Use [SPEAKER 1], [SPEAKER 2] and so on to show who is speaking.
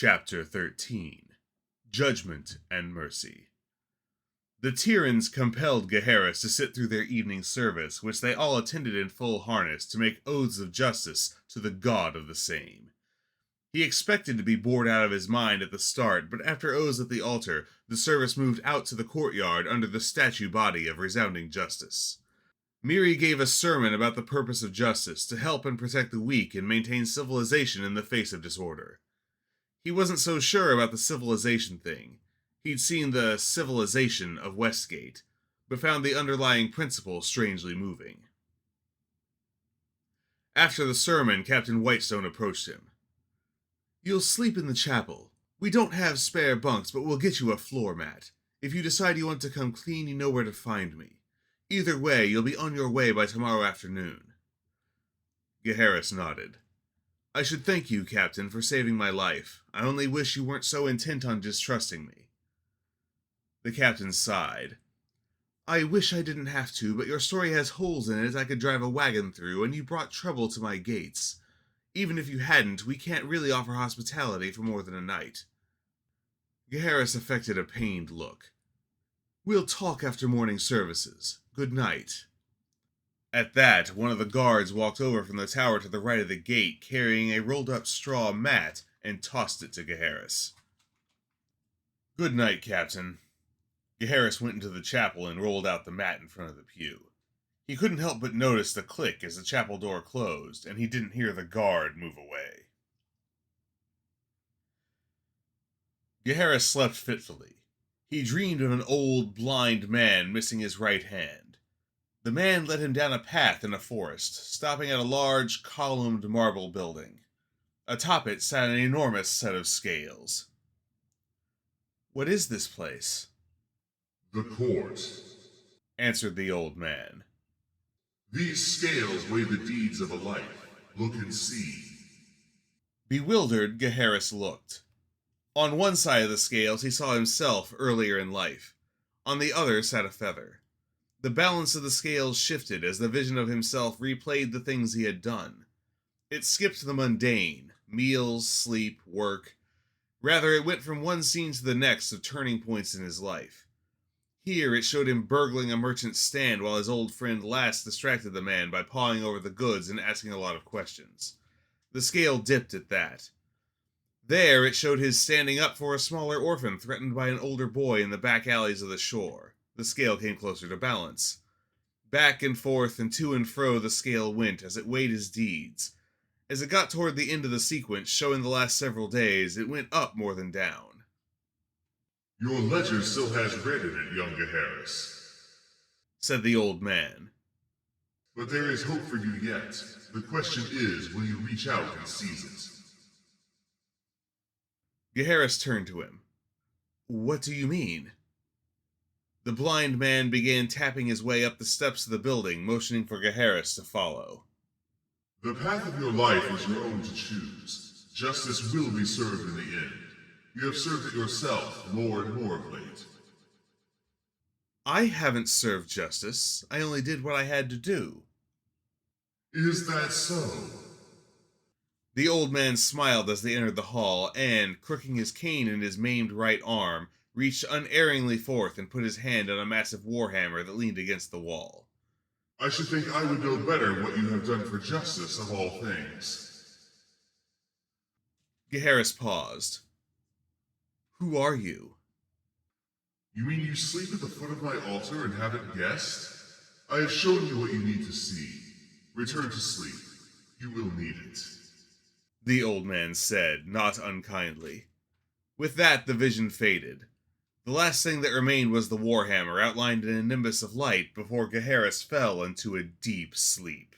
[SPEAKER 1] Chapter 13 Judgment and Mercy. The Tyrans compelled Gaheris to sit through their evening service, which they all attended in full harness to make oaths of justice to the god of the same. He expected to be bored out of his mind at the start, but after oaths at the altar, the service moved out to the courtyard under the statue body of resounding justice. Miri gave a sermon about the purpose of justice to help and protect the weak and maintain civilization in the face of disorder. He wasn't so sure about the civilization thing. He'd seen the civilization of Westgate, but found the underlying principle strangely moving. After the sermon, Captain Whitestone approached him. "You'll sleep in the chapel. We don't have spare bunks, but we'll get you a floor mat. If you decide you want to come clean, you know where to find me. Either way, you'll be on your way by tomorrow afternoon." Gaheris nodded. "I should thank you, Captain, for saving my life. I only wish you weren't so intent on distrusting me." The captain sighed. "I wish I didn't have to, but your story has holes in it I could drive a wagon through, and you brought trouble to my gates. Even if you hadn't, we can't really offer hospitality for more than a night." Gaheris affected a pained look. "We'll talk after morning services. Good night." At that, one of the guards walked over from the tower to the right of the gate, carrying a rolled-up straw mat, and tossed it to Gaheris. "Good night, Captain." Gaheris went into the chapel and rolled out the mat in front of the pew. He couldn't help but notice the click as the chapel door closed, and he didn't hear the guard move away. Gaheris slept fitfully. He dreamed of an old, blind man missing his right hand. The man led him down a path in a forest, stopping at a large, columned marble building. Atop it sat an enormous set of scales. "What is this place?"
[SPEAKER 2] "The court,"
[SPEAKER 1] answered the old man.
[SPEAKER 2] "These scales weigh the deeds of a life. Look and see."
[SPEAKER 1] Bewildered, Gaheris looked. On one side of the scales he saw himself earlier in life. On the other sat a feather. The balance of the scales shifted as the vision of himself replayed the things he had done. It skipped the mundane, meals, sleep, work. Rather, it went from one scene to the next of turning points in his life. Here, it showed him burgling a merchant's stand while his old friend Lass distracted the man by pawing over the goods and asking a lot of questions. The scale dipped at that. There, it showed his standing up for a smaller orphan threatened by an older boy in the back alleys of the shore. The scale came closer to balance. Back and forth and to and fro the scale went as it weighed his deeds. As it got toward the end of the sequence, showing the last several days, it went up more than down.
[SPEAKER 2] "Your ledger still has red in it, young Gaheris,"
[SPEAKER 1] said the old man.
[SPEAKER 2] "But there is hope for you yet. The question is, will you reach out and seize it?"
[SPEAKER 1] Gaheris turned to him. "What do you mean?" The blind man began tapping his way up the steps of the building, motioning for Gaheris to follow.
[SPEAKER 2] "The path of your life is your own to choose. Justice will be served in the end. You have served it yourself more and more of late."
[SPEAKER 1] "I haven't served justice. I only did what I had to do."
[SPEAKER 2] "Is that so?"
[SPEAKER 1] The old man smiled as they entered the hall and, crooking his cane in his maimed right arm, reached unerringly forth and put his hand on a massive warhammer that leaned against the wall.
[SPEAKER 2] "I should think I would know better what you have done for justice of all things."
[SPEAKER 1] Gaheris paused. "Who are you?"
[SPEAKER 2] "You mean you sleep at the foot of my altar and haven't guessed? I have shown you what you need to see. Return to sleep. You will need it,"
[SPEAKER 1] the old man said, not unkindly. With that, the vision faded. The last thing that remained was the warhammer outlined in a nimbus of light before Gaheris fell into a deep sleep.